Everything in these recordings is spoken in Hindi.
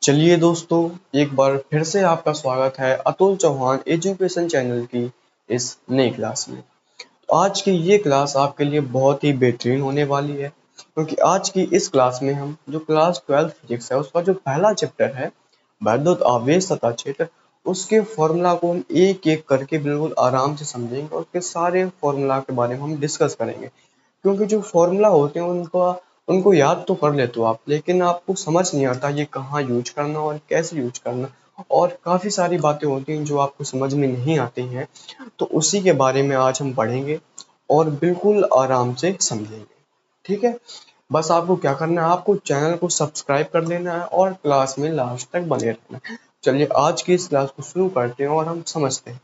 चलिए दोस्तों, एक बार फिर से आपका स्वागत है अतुल चौहान एजुकेशन चैनल की इस नई क्लास में। आज की ये क्लास आपके लिए बहुत ही बेहतरीन होने वाली है, क्योंकि आज की इस क्लास में हम जो क्लास 12 फिजिक्स है उसका जो पहला चैप्टर है वैद्युत आवेश तथा क्षेत्र, उसके फॉर्मूला को हम एक एक करके बिल्कुल आराम से समझेंगे और उसके सारे फॉर्मूला के बारे में हम डिस्कस करेंगे। क्योंकि जो फॉर्मूला होते हैं उनका उनको याद तो कर लेते हो आप, लेकिन आपको समझ नहीं आता ये कहाँ यूज करना और कैसे यूज करना, और काफ़ी सारी बातें होती हैं जो आपको समझ में नहीं आती हैं। तो उसी के बारे में आज हम पढ़ेंगे और बिल्कुल आराम से समझेंगे। ठीक है, बस आपको क्या करना है, आपको चैनल को सब्सक्राइब कर लेना है और क्लास में लास्ट तक बने रहना है। चलिए आज की इस क्लास को शुरू करते हैं और हम समझते हैं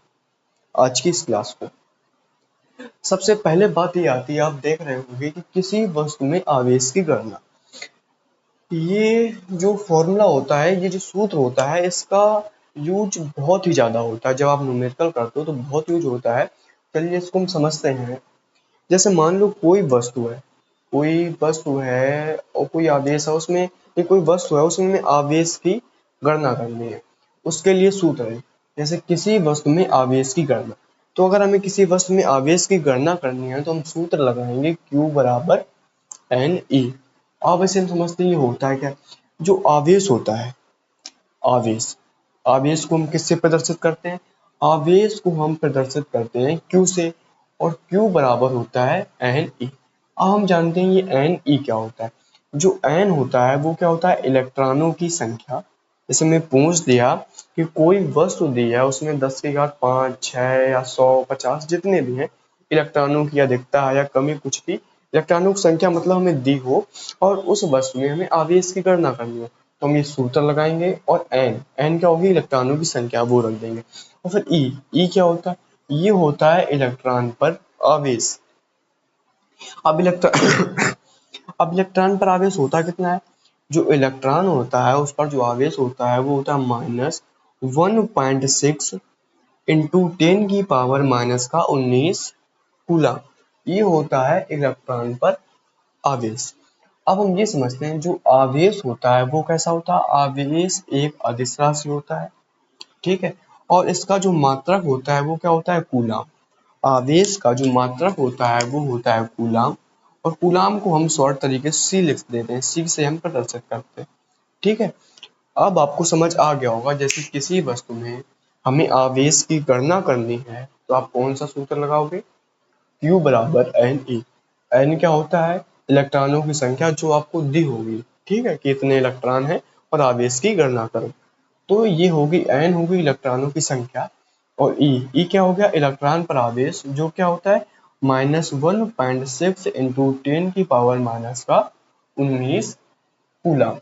आज की इस क्लास को। सबसे पहले बात ये आती है, आप देख रहे होंगे कि किसी वस्तु में आवेश की गणना, ये जो फॉर्मूला होता है, ये जो सूत्र होता है, इसका यूज बहुत ही ज़्यादा होता है। जब आप न्यूमेरिकल करते हो तो बहुत यूज होता है। चलिए इसको हम समझते हैं। जैसे मान लो कोई वस्तु है और कोई आवेश है उसमें, ये कोई वस्तु है उसमें हमें आवेश की गणना करनी है। उसके लिए सूत्र है, जैसे किसी वस्तु में आवेश की गणना। तो अगर हमें किसी वस्तु में आवेश की गणना करनी है तो हम सूत्र लगाएंगे Q बराबर NE। अब इसे हम समझते हैं ये होता है क्या। जो आवेश होता है, आवेश आवेश को हम किससे प्रदर्शित करते हैं, आवेश को हम प्रदर्शित करते हैं Q से, और Q बराबर होता है Ne। अब हम जानते हैं ये Ne क्या होता है। जो N होता है वो क्या होता है, इलेक्ट्रॉनों की संख्या। जैसे मैं पूछ दिया कि कोई वस्तु दी है, उसमें 10 की घात 5, 6 या 100, 50 जितने भी हैं इलेक्ट्रॉनों की अधिकता है या कमी, कुछ भी इलेक्ट्रॉनों की संख्या मतलब हमें दी हो, और उस वस्तु में हमें आवेश की गणना करनी हो, तो हम ये सूत्र लगाएंगे और एन क्या होगी, इलेक्ट्रॉनों की संख्या, वो रख देंगे। और फिर ई क्या होता है, ये होता है इलेक्ट्रॉन पर आवेश। अब इलेक्ट्रॉन अब इलेक्ट्रॉन पर आवेश होता कितना है, जो इलेक्ट्रॉन होता है उस पर जो आवेश होता है वो होता है -1.6 इंटू 10 की पावर -19 कूलम। ये होता है इलेक्ट्रॉन पर आवेश। अब हम ये समझते हैं जो आवेश होता है वो कैसा होता है, आवेश एक अदिश राशि होता है। ठीक है, और इसका जो मात्रक होता है वो क्या होता है, कूलम। आवेश का जो मात्रक होता है वो होता है कूलम, और कूलम को हम शॉर्ट तरीके से सी लिख देते हैं, सी से हम प्रदर्शित करते हैं। ठीक है, अब आपको समझ आ गया होगा, जैसे किसी वस्तु में हमें आवेश की गणना करनी है तो आप कौन सा सूत्र लगाओगे, Q बराबर Ne। N क्या होता है, इलेक्ट्रॉनों की संख्या जो आपको दी होगी। ठीक है, कि इतने इलेक्ट्रॉन है और आवेश की गणना करो, तो ये होगी N होगी इलेक्ट्रॉनों की संख्या, और E क्या हो गया, इलेक्ट्रॉन पर आवेश, जो क्या होता है -1.6 इंटू 10 की पावर -19 कूलम।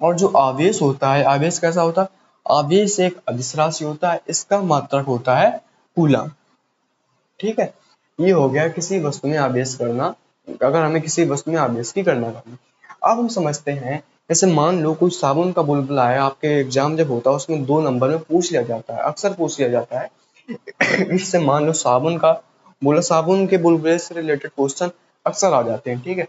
और जो आवेश होता है, आवेश कैसा होता है, आवेश एक अदिश राशि होता है, इसका मात्रक होता है कूलम। ठीक है, ये हो गया किसी वस्तु में आवेश करना, अगर हमें किसी वस्तु में आवेश की गणना करनी। अब हम समझते हैं, जैसे मान लो कोई साबुन का बुलबुला है, आपके एग्जाम जब होता है उसमें 2 नंबर में पूछ लिया जाता है, अक्सर पूछ लिया जाता है। इससे मान लो साबुन के बुलबुले से रिलेटेड क्वेश्चन अक्सर आ जाते हैं। ठीक है,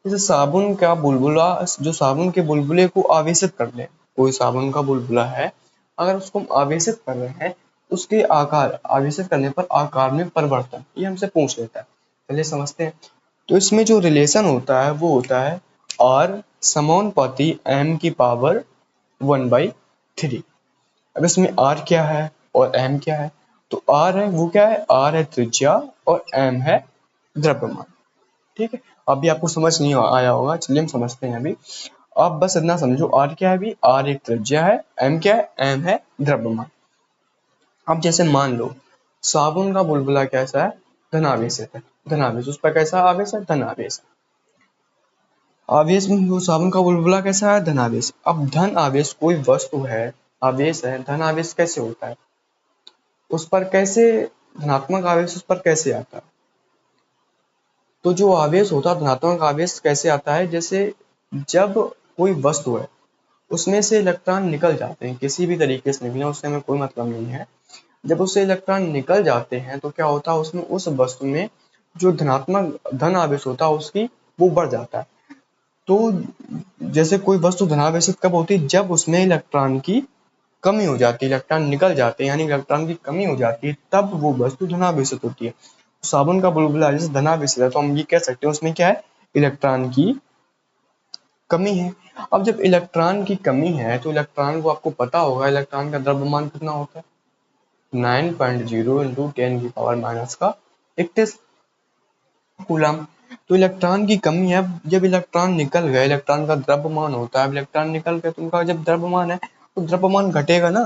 जैसे साबुन का बुलबुला, जो साबुन के बुलबुले को आवेशित कर ले, कोई साबुन का बुलबुला है, अगर उसको हम आवेशित कर रहे हैं, उसके आकार, आवेशित करने पर आकार में परिवर्तन, ये हमसे पूछ लेता है। चलिए समझते हैं। तो इसमें जो रिलेशन होता है वो होता है R समानुपाती m की पावर 1/3। अब इसमें R क्या है और m क्या है, तो R है वो क्या है, R है त्रिज्या और m है द्रव्यमान। ठीक है, अभी आपको समझ नहीं आया होगा, चलिए हम समझते हैं अभी। आप बस इतना समझो, R क्या है, अभी R एक त्रिज्या है, m क्या है, m है द्रव्यमान। अब जैसे मान लो साबुन का बुलबुला कैसा है, धनावेशित है, धनावेश, उस पर कैसा आवेश है, धनावेश। आवेश में वो साबुन का बुलबुला कैसा है, धनावेश। अब धन आवेश कोई वस्तु है, आवेश है, धन आवेश कैसे होता है, उस पर कैसे, धनात्मक आवेश उस पर कैसे आता है। तो जो आवेश होता है, धनात्मक आवेश कैसे आता है, जैसे जब कोई वस्तु है उसमें से इलेक्ट्रॉन निकल जाते हैं, किसी भी तरीके से निकले उससे हमें कोई मतलब नहीं है, जब उससे इलेक्ट्रॉन निकल जाते हैं तो क्या होता है, उसमें उस वस्तु में जो धनात्मक धन आवेश होता है उसकी वो बढ़ जाता है। तो जैसे कोई वस्तु धनावेशित कब होती है, जब उसमें इलेक्ट्रॉन की कमी हो जाती है, इलेक्ट्रॉन निकल जाते हैं, यानी इलेक्ट्रॉन की कमी हो जाती है, तब वो वस्तु धनावेशित होती है। साबुन का बुलबुला जैसे धनावेशित है तो हम ये कह सकते हैं उसमें क्या है, इलेक्ट्रॉन की कमी है। अब जब इलेक्ट्रॉन की कमी है तो इलेक्ट्रॉन को आपको पता होगा इलेक्ट्रॉन का द्रव्यमान कितना होता है, 9.0 इंटू 10⁻⁻31 कूलम। तो इलेक्ट्रॉन की कमी है, जब इलेक्ट्रॉन निकल गए, इलेक्ट्रॉन का द्रव्यमान होता है, इलेक्ट्रॉन निकल गए तो उनका जब द्रव्यमान है तो द्रव्यमान घटेगा ना,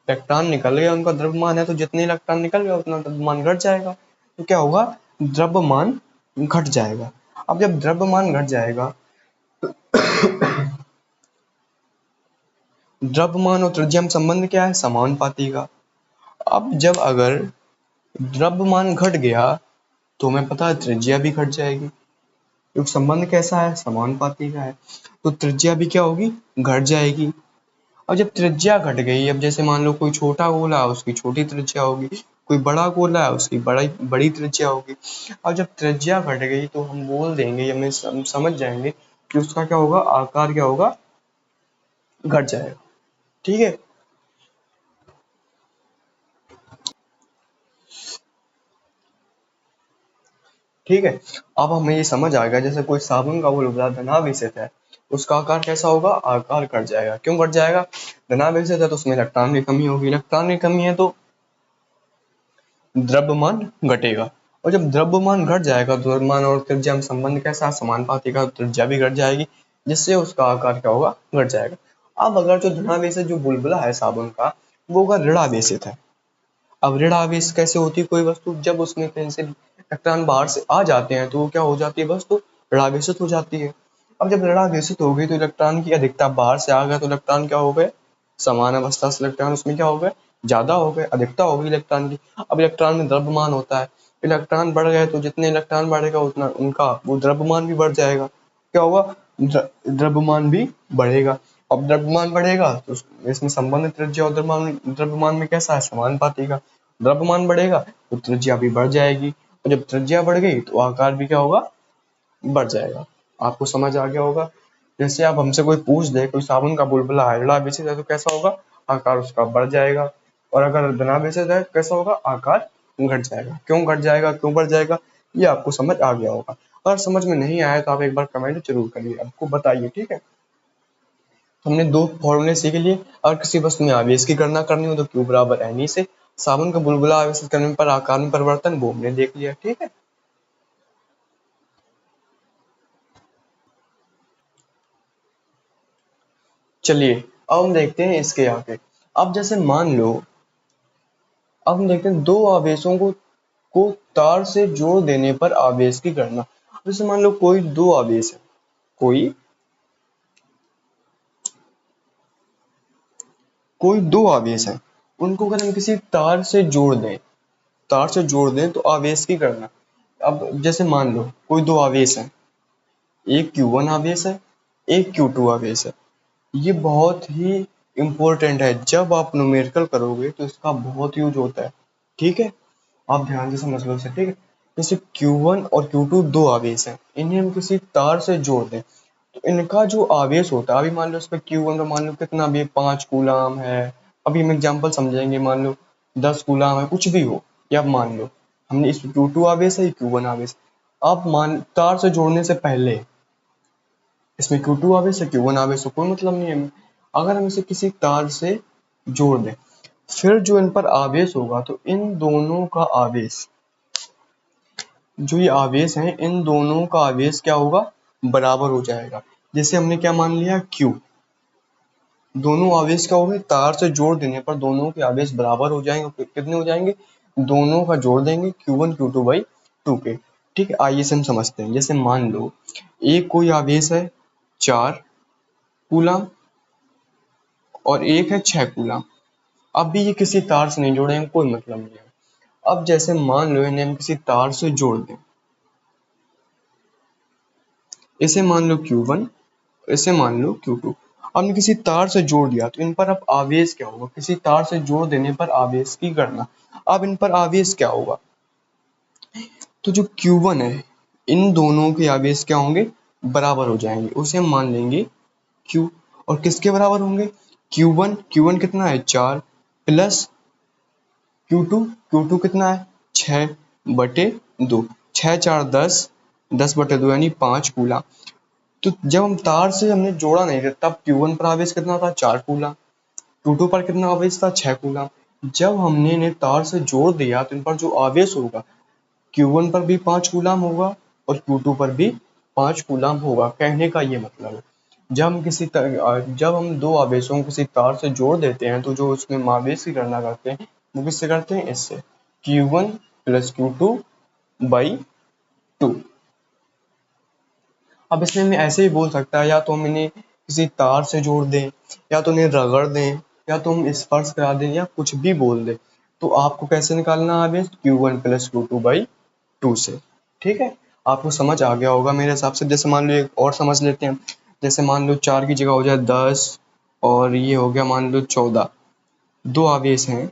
इलेक्ट्रॉन निकल गया उनका द्रव्यमान है तो जितने इलेक्ट्रॉन निकल गया उतना द्रव्यमान घट जाएगा, तो क्या होगा, द्रव्यमान घट जाएगा। अब जब द्रव्यमान घट जाएगा, द्रव्यमान और त्रिज्या में संबंध क्या है, समानुपाती का। अब जब अगर द्रव्यमान घट गया तो हमें पता है त्रिज्या भी घट जाएगी, क्योंकि संबंध कैसा है, समानुपाती का है, तो त्रिज्या भी क्या होगी, घट जाएगी। और जब त्रिज्या घट गई, अब जैसे मान लो कोई छोटा गोला है उसकी छोटी त्रिज्या होगी, कोई बड़ा गोला है उसकी बड़ी त्रिज्या होगी। अब जब त्रिज्या घट गई तो हम बोल देंगे, हमें समझ जाएंगे कि उसका क्या होगा, आकार क्या होगा, घट जाएगा। ठीक है, ठीक है। अब हमें ये समझ आ गया, जैसे कोई साबुन का बुलबुला धनावेशित है, उसका आकार कैसा होगा, आकार घट जाएगा। क्यों घट जाएगा, धनावेशित है तो उसमें इलेक्ट्रॉन की कमी होगी, इलेक्ट्रॉन की कमी है तो द्रव्यमान घटेगा। और जब द्रव्यमान घट जाएगा, द्रव्यमान और त्रिज्या में संबंध कैसा, समानुपाती का, त्रिज्या भी घट जाएगी, जिससे उसका आकार क्या होगा, घट जाएगा। अब अगर जो धनावेशित जो बुलबुला है साबुन का, वो अगर ऋणावेशित है, अब ऋण आवेश कैसे होती है कोई वस्तु, जब उसमें कहीं से इलेक्ट्रॉन बाहर से आ जाते हैं तो वो क्या हो जाती है, वस्तु ऋणावेशित हो जाती है। अब जब ऋणावेशित हो गई तो इलेक्ट्रॉन की अधिकता, बाहर से आ गया तो इलेक्ट्रॉन क्या हो गए, समान अवस्था से इलेक्ट्रॉन उसमें क्या हो गए, ज्यादा हो गए, अधिकता हो गई इलेक्ट्रॉन की। अब इलेक्ट्रॉन में द्रव्यमान होता है, इलेक्ट्रॉन बढ़ गए तो जितने इलेक्ट्रॉन बढ़ेगा उतना उनका वो द्रव्यमान भी बढ़ जाएगा, क्या होगा, द्रव्यमान भी बढ़ेगा। अब द्रव्यमान बढ़ेगा तो इसमें संबंधित त्रिज्या और द्रव्यमान में कैसा है, समानुपाती का। द्रव्यमान बढ़ेगा तो त्रिज्या भी बढ़ जाएगी, और जब त्रिज्या बढ़ गई तो आकार भी क्या होगा, बढ़ जाएगा। आपको समझ आ गया होगा। जैसे आप हमसे कोई पूछ दे, कोई साबुन का बुलबुला है, ऋणावेशित है तो कैसा होगा, आकार उसका बढ़ जाएगा, और अगर धनावेशित है कैसा होगा, आकार घट जाएगा। क्यों घट जाएगा, क्यों बढ़ जाएगा, ये आपको समझ आ गया होगा। अगर समझ में नहीं आया तो आप एक बार कमेंट जरूर करिए, आपको बताइए। ठीक है, हमने दो फॉर्मूले सीख लिए। अगर किसी वस्तु में आवेश की गणना करनी हो तो Q बराबर NE से, साबुन का बुलबुला आवेशित करने पर आकार में परिवर्तन वो हमने देख लिया। ठीक है, चलिए अब हम देखते हैं इसके आगे। अब जैसे मान लो, अब हम देखते हैं दो आवेशों को तार से जोड़ देने पर आवेश की गणना। जैसे मान लो कोई दो आवेश है, कोई दो आवेश है, उनको अगर हम किसी तार से जोड़ दें, तो आवेश की गणना। अब जैसे मान लो कोई दो आवेश है, एक Q1 आवेश है, एक Q2 आवेश है। ये बहुत ही इम्पोर्टेंट है, जब आप न्यूमेरिकल करोगे तो इसका बहुत यूज होता है। ठीक है, आप ध्यान से समझ लो इसे। ठीक है, जैसे Q1 और Q2 दो आवेश हैं, इन्हें हम किसी तार से जोड़ दें तो इनका जो आवेश होता है, अभी मान लो इस पे Q1 का मान लो कितना भी 5 कूलाम है, अभी हम एग्जाम्पल समझेंगे, मान लो 10 कूलाम है, कुछ भी हो, या मान लो हमने इस Q2 आवेश है, Q1 आवेश। अब मान तार से जोड़ने से पहले इसमें Q2 आवेश है, Q1 आवेश है, कोई मतलब नहीं है हमें। अगर हम इसे किसी तार से जोड़ दें, फिर जो इन पर आवेश होगा तो इन दोनों का आवेश, जो ये आवेश हैं, इन दोनों का आवेश क्या होगा, बराबर हो जाएगा। जैसे हमने क्या मान लिया, Q, दोनों आवेश क्या हो गए, तार से जोड़ देने पर दोनों के आवेश बराबर हो जाएंगे। कितने हो जाएंगे, दोनों का जोड़ देंगे Q1 Q2 बाई 2 के। ठीक है, आइए से हम समझते हैं। जैसे मान लो एक कोई आवेश है 4 कूलम और एक है 6 कूलम। अब भी ये किसी तार से नहीं जोड़े हैं, कोई मतलब नहीं है। अब जैसे मान लो इन्हें हम किसी तार से जोड़ दें, इसे मान लो Q1, इसे मान लो Q2। हमने किसी तार से जोड़ दिया तो इन पर अब आवेश क्या होगा, किसी तार से जोड़ देने पर आवेश की गणना। अब इन पर आवेश क्या होगा, तो जो Q1 है, इन दोनों के आवेश क्या होंगे, बराबर हो जाएंगे, उसे हम मान लेंगे Q। और किसके बराबर होंगे? Q1 कितना है 4 प्लस Q2 कितना है 6/2, 6 4 10, 10/2 यानी 5 कूलम। तो जब हम तार से हमने जोड़ा नहीं था तब Q1 पर आवेश कितना था 4 कूलम, Q2 पर कितना आवेश था 6 कूलम। जब हमने इन्हें तार से जोड़ दिया तो इन पर जो आवेश होगा Q1 पर भी 5 कूलम होगा और Q2 पर भी 5 कूलम होगा। कहने का ये मतलब है जब हम दो आवेशों को किसी तार से जोड़ देते हैं तो जो उसमें आवेश की गणना करते हैं वो किससे करते हैं? इससे, Q1 प्लस Q2/2। अब इसमें मैं ऐसे ही बोल सकता है, या तो हम इन्हें किसी तार से जोड़ दें, या तो इन्हें रगड़ दें, या तो हम स्पर्श करा दें, या कुछ भी बोल दें। तो आपको कैसे निकालना है आवेश? Q1 प्लस Q2/2 से। ठीक है, आपको समझ आ गया होगा मेरे हिसाब से। जैसे मान लो एक और समझ लेते हैं, जैसे मान लो 4 की जगह हो जाए 10 और ये हो गया मान लो 14, दो आवेश हैं।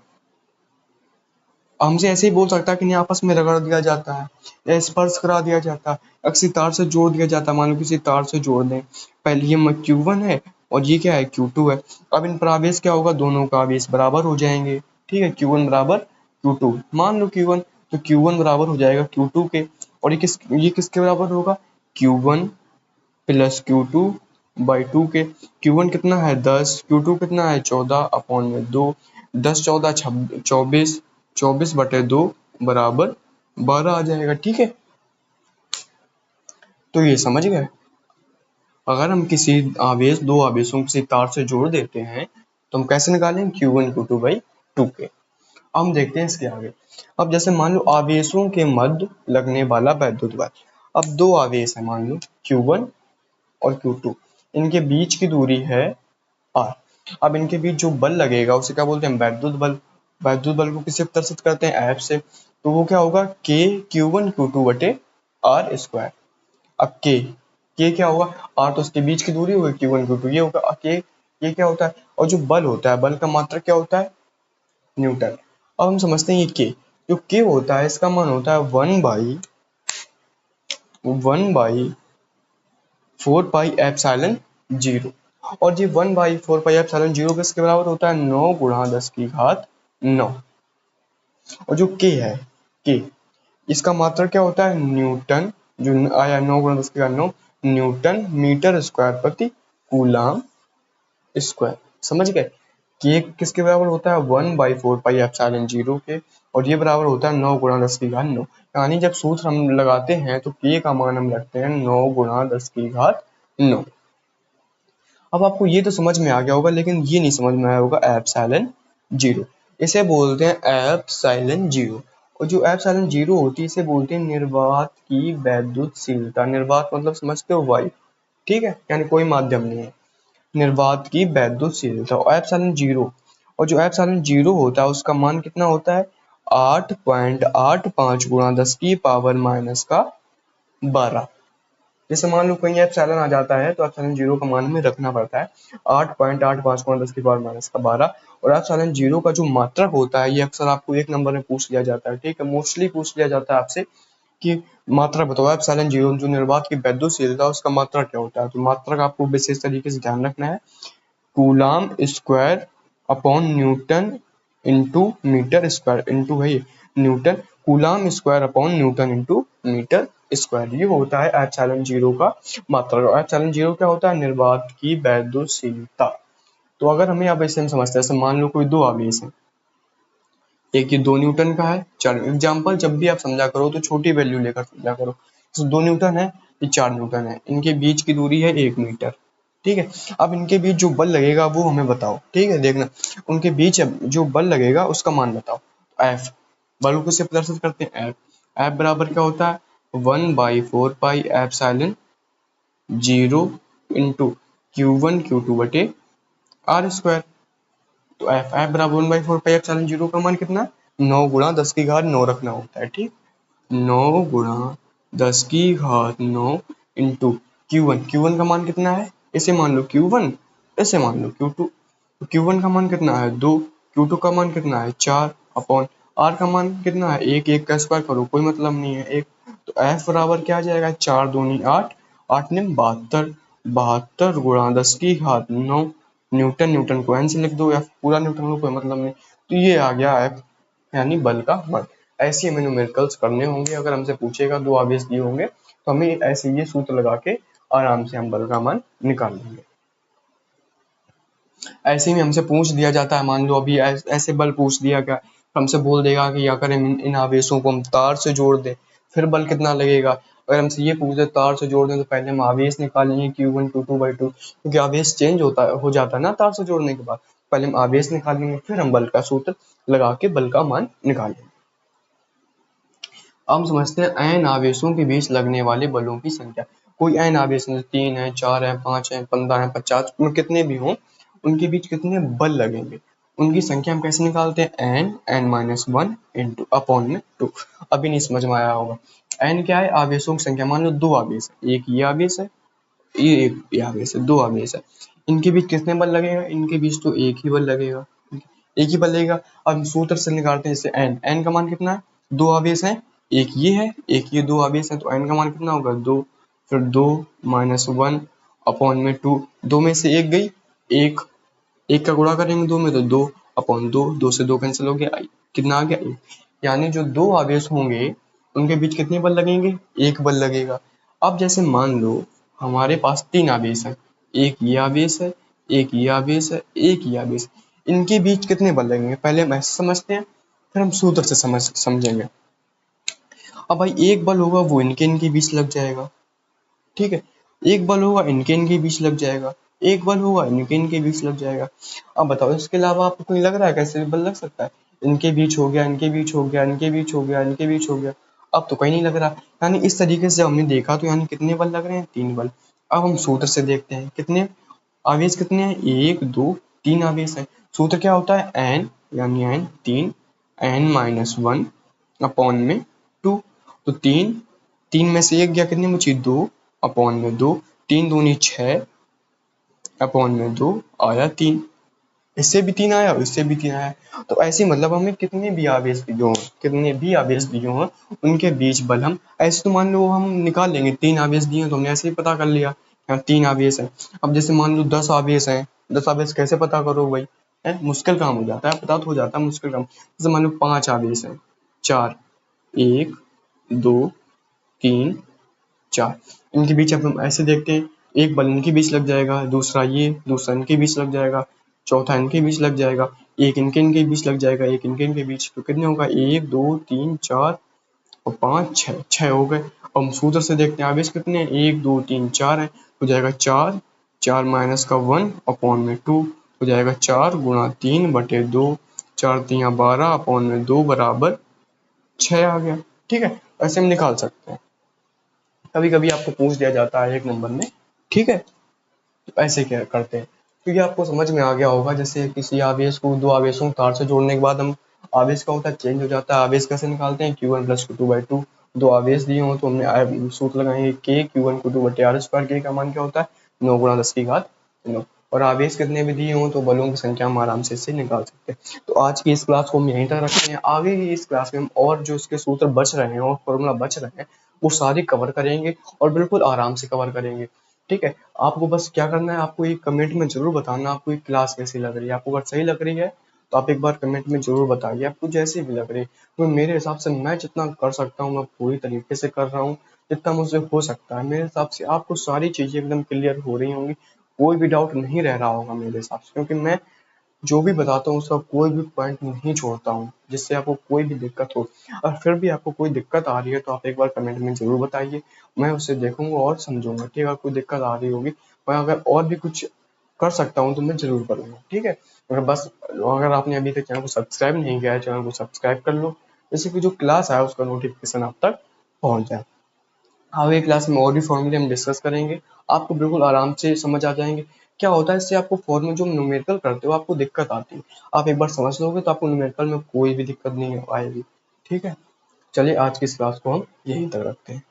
हमसे ऐसे ही बोल सकता है कि नहीं आपस में रगड़ दिया जाता है या स्पर्श करा दिया जाता है या किसी तार से जोड़ दिया जाता है। मान लो किसी तार से जोड़ दें, पहले ये Q1 है और ये क्या है Q2 है। अब इन पर आवेश क्या होगा? दोनों का आवेश बराबर हो जाएंगे। ठीक है, Q1 बराबर Q2, मान लो Q1, तो Q1 बराबर हो जाएगा Q2 के। और ये किसके बराबर होगा? Q1 प्लस Q2/2 के। Q1 कितना है 10, Q2 कितना है 14/2, 10 14 24, 24/2 बराबर 12 आ जाएगा। ठीक है, तो ये समझ गए। अगर हम किसी आवेश दो आवेशों को किसी तार से जोड़ देते हैं तो हम कैसे निकालें? Q1 Q2/2 के। हम देखते हैं इसके आगे। अब जैसे मान लो आवेशों के मध्य लगने वाला वैद्युत बल। अब दो आवेश है मान लो Q1 और Q2, इनके बीच की दूरी है R। अब इनके बीच जो बल लगेगा उसे क्या बोलते हैं? वैद्युत बल। वैद्युत बल को किससे प्रदर्शित करते हैं? F से। तो वो क्या होगा? K Q1 Q2/R²। अब K क्या होगा? R तो उसके बीच की दूरी होगी Q1 Q2, ये होगा K। ये क्या होता है? और जो बल होता है, बल का मात्रक क्या होता है? न्यूटन। अब हम समझते हैं ये K, जो K होता है इसका मान होता है 1/4πε0। और ये 1/4πε0 किसके बराबर होता है? 9 गुणा 10⁻9। और जो K है, K इसका मात्रक क्या होता है? न्यूटन। जो आया 9 गुणा 10⁻9 न्यूटन मीटर स्क्वायर प्रति कूलाम स्क्वायर। समझ गए? K किसके बराबर होता है? 1/4πε0 के। और ये बराबर होता है 9 गुणा 10⁻9। यानी जब सूत्र हम लगाते हैं तो K का मान हम रखते हैं 9 गुणा 10⁻9। अब आपको ये तो समझ में आ गया होगा, लेकिन ये नहीं समझ में आया होगा एप्सिलॉन जीरो। इसे बोलते हैं एप्सिलॉन जीरो। और जो एप्सिलॉन जीरो होती है इसे बोलते हैं निर्वात की वैद्युतशीलता। निर्वात मतलब समझते हो? वायु। ठीक है, यानी कोई माध्यम नहीं है। निर्वात की वैद्युतशीलता और एप्सिलॉन जीरो। और जो एप्सिलॉन जीरो होता है उसका मान कितना होता है? 8.85 गुणा 10⁻⁻12। जैसे मान लो कहीं एप्सिलॉन आ जाता है तो एप्सिलॉन जीरो का मान हमें रखना पड़ता है 8.85 गुणा 10⁻⁻12। और एप्सिलॉन जीरो का जो मात्रक होता है ये अक्सर आपको एक नंबर में पूछ लिया जाता है। ठीक है, मोस्टली पूछ लिया जाता है आपसे कि मात्रक बताओ एप्सिलॉन जीरो, जो निर्वात की वैद्युतशीलता है उसका मात्रक क्या होता है। तो मात्रक आपको विशेष तरीके से ध्यान रखना है, coulomb square upon newton into metre square. Into है ये newton, coulomb square upon newton into metre square. ये होता है एप्सिलॉन जीरो का मात्रक। एप्सिलॉन जीरो क्या होता है? निर्वात की वैद्युतशीलता। तो अगर हमें अब ऐसे हम समझते हैं, जैसे मान लो कोई दो आवेश है, एक ये 2 न्यूटन का है। चलो एग्जाम्पल जब भी आप समझा करो तो छोटी वैल्यू लेकर समझा करो। तो 2 न्यूटन है, ये 4 न्यूटन है, इनके बीच की दूरी है 1 मीटर। ठीक है, अब इनके बीच जो बल लगेगा वो हमें बताओ। ठीक है, देखना उनके बीच जो बल लगेगा उसका मान बताओ। F बल को से प्रदर्शित करते हैं F बराबर क्या होता है? 1/4πε0 इंटू Q1 Q2/R²। तो F बराबर 1/4πε0 का मान कितना है? 9 गुणा 10⁻9 रखना होता है। ठीक, 9 गुणा 10⁻9 इंटू Q1 का मान कितना है? इसे मान लो Q1, इसे मान लो Q2। तो Q1 का मान कितना है? 2, Q2 का मान कितना है? 4 अपॉन R का मान कितना है? 1 1 का स्क्वायर करो कोई मतलब नहीं है 1। तो F बराबर क्या आ जाएगा? 4 दूनी 8 8 ने 72, 72 गुणा 10 की घात 9 न्यूटन। न्यूटन को एन से लिख दो या पूरा न्यूटन को कोई मतलब नहीं। तो ये आ गया एफ यानी बल का मान। ऐसे हमें न्यूमेरिकल्स करने होंगे। अगर हमसे पूछेगा दो आवेश दिए होंगे तो हमें ऐसे ये सूत्र लगा के आराम से हम बल का मान निकाल लेंगे। ऐसे ही हमसे पूछ दिया जाता है, मान लो अभी ऐसे बल पूछ दिया गया, हमसे बोल देगा कि अगर इन आवेशों को हम तार से जोड़ दें फिर बल कितना लगेगा। अगर हमसे ये पूछ दे तार से जोड़ दें तो पहले हम आवेश निकालेंगे Q1 Q2/2, क्योंकि आवेश चेंज हो जाता है ना तार से जोड़ने के बाद। पहले हम आवेश निकालेंगे फिर हम बल का सूत्र लगा के बल का मान निकालेंगे। अब हम समझते हैं n आवेशों के बीच लगने वाले बलों की संख्या। कोई n आवेश 3 है, 4 है, 5 है, 15 है, 50, कितने भी हों उनके बीच कितने बल लगेंगे उनकी संख्या हम कैसे निकालते हैं, n-1 इंटू अपॉन में 2। अभी नहीं समझ में आया होगा। n क्या है, आवेशों की संख्या। मान लो दो आवेश है, एक ये आवेश है, ये आवेश है, दो आवेश है, इनके बीच कितने बल लगेगा, इनके बीच तो एक ही बल लगेगा, एक ही बल लगेगा। अब सूत्र से निकालते हैं जैसे n का मान कितना है, दो आवेश है, एक ये है एक ये, दो आवेश है तो n का मान कितना होगा 2, फिर 2 - 1 अपॉन में 2, दो में से एक गई, एक एक का गुणा करेंगे दो में तो 2 अपॉन 2, 2 से 2 कैंसिल हो गया, कितना आ गया 1। यानी जो दो आवेश होंगे उनके बीच कितने बल लगेंगे, एक बल लगेगा। अब जैसे मान लो हमारे पास तीन आवेश है, एक ये आवेश है, एक ये आवेश है, एक ये आवेश, इनके बीच कितने बल लगेंगे पहले हम ऐसे समझते हैं फिर हम सूत्र से समझेंगे। अब भाई एक बल होगा वो इनके बीच लग जाएगा, ठीक है, एक बल होगा इनके बीच लग जाएगा, एक बल होगा इनके बीच लग जाएगा। अब बताओ इसके अलावा आपको कोई लग रहा है कैसे बल लग सकता है, इनके बीच हो गया, इनके बीच हो गया, इनके बीच हो गया, इनके बीच हो गया, अब तो कहीं नहीं लग रहा। यानी इस तरीके से हमने देखा तो यानी कितने बल लग रहे हैं, तीन बल। अब हम सूत्र से देखते हैं कितने आवेश कितने हैं, एक दो तीन आवेश हैं। सूत्र क्या होता है, एन यानी एन तीन, n-1 अपॉन में 2, तो तीन, तीन में से एक गया कितने बची, दो अपॉन में 2, तीन दूनी 6 अपॉन में 2 आया 3, इससे भी 3 आया, इससे भी 3 आया। तो ऐसे मतलब हमें कितने भी आवेश दिए हों, कितने भी आवेश दिए हों उनके बीच बल हम ऐसे तो मान लो हम निकाल लेंगे। तीन आवेश दिए तो हमने ऐसे ही पता कर लिया, यहाँ तीन आवेश है। अब जैसे मान लो 10 आवेश हैं, 10 आवेश कैसे पता करो भाई, है मुश्किल काम हो जाता है, पता तो हो जाता है मुश्किल काम। जैसे मान लो 5 आवेश हैं, 4, 1 2 3 4, इनके बीच अब हम ऐसे देखते हैं, एक बल इनके बीच लग जाएगा, दूसरा ये, दूसरा इनके बीच लग जाएगा, चौथा इनके बीच लग जाएगा, एक इनके बीच लग जाएगा, एक इनके बीच, तो कितने होगा, 1 2 3 4 और 5 6, 6 हो गए। अब हम सूत्र से देखते हैं आवेश कितने हैं, 1 2 3 4 है, हो जाएगा 4, 4 माइनस का 1 अपॉन में 2, हो जाएगा 4 गुणा 3/2, 4 3 12 अपॉन में 2 बराबर 6 आ गया। ठीक है, ऐसे हम निकाल सकते हैं। कभी कभी आपको पूछ दिया जाता है एक नंबर में, ठीक है, तो ऐसे क्या करते हैं, क्योंकि आपको समझ में आ गया होगा। जैसे किसी आवेश को दो आवेशों को तार से जोड़ने के बाद हम आवेश का होता है चेंज हो जाता है, आवेश कैसे निकालते हैं, Q1 + Q2/2। दो आवेश दिए हों तो हमने सूत्र लगाएंगे K Q1 Q2/r²। K का मान क्या होता है, 9 × 10 की घात 9। और आवेश कितने भी दिए हों तो बलों की संख्या हम आराम से इससे निकाल सकते हैं। तो आज की इस क्लास को हम यहीं तक रखते हैं। आगे की इस क्लास में हम और जो इसके सूत्र बच रहे हैं और फॉर्मूला बच रहे हैं वो सारे कवर करेंगे और बिल्कुल आराम से कवर करेंगे। ठीक है, आपको बस क्या करना है, आपको एक कमेंट में जरूर बताना आपको ये क्लास कैसी लग रही है। आपको अगर सही लग रही है तो आप एक बार कमेंट में जरूर बताइए, आपको जैसी भी लग रही है। तो मेरे हिसाब से मैं जितना कर सकता हूँ मैं पूरी तरीके से कर रहा हूँ, जितना मुझसे हो सकता है। मेरे हिसाब से आपको सारी चीजें एकदम क्लियर हो रही होंगी, कोई भी डाउट नहीं रह रहा होगा मेरे हिसाब से, क्योंकि मैं जो भी बताता हूँ उसका कोई भी पॉइंट नहीं छोड़ता हूँ जिससे आपको कोई भी दिक्कत हो। और फिर भी आपको कोई दिक्कत आ रही है तो आप एक बार कमेंट में जरूर बताइए, मैं उसे देखूंगा और समझूंगा। ठीक है, कोई दिक्कत आ रही होगी, मैं अगर और भी कुछ कर सकता हूँ तो मैं जरूर करूंगा। ठीक है, अगर आपने अभी तक चैनल को सब्सक्राइब नहीं किया है, चैनल को सब्सक्राइब कर लो, जैसे कि जो क्लास है उसका नोटिफिकेशन आप तक पहुंच जाए। आगे क्लास में और भी फॉर्मूले हम डिस्कस करेंगे, आपको बिल्कुल आराम से समझ आ जाएंगे। क्या होता है इससे आपको फॉर्मूले जो न्यूमेरिकल करते हो आपको दिक्कत आती है, आप एक बार समझ लोगे तो आपको न्यूमेरिकल में कोई भी दिक्कत नहीं आएगी। ठीक है, चलिए आज की इस क्लास को हम यहीं तक रखते हैं।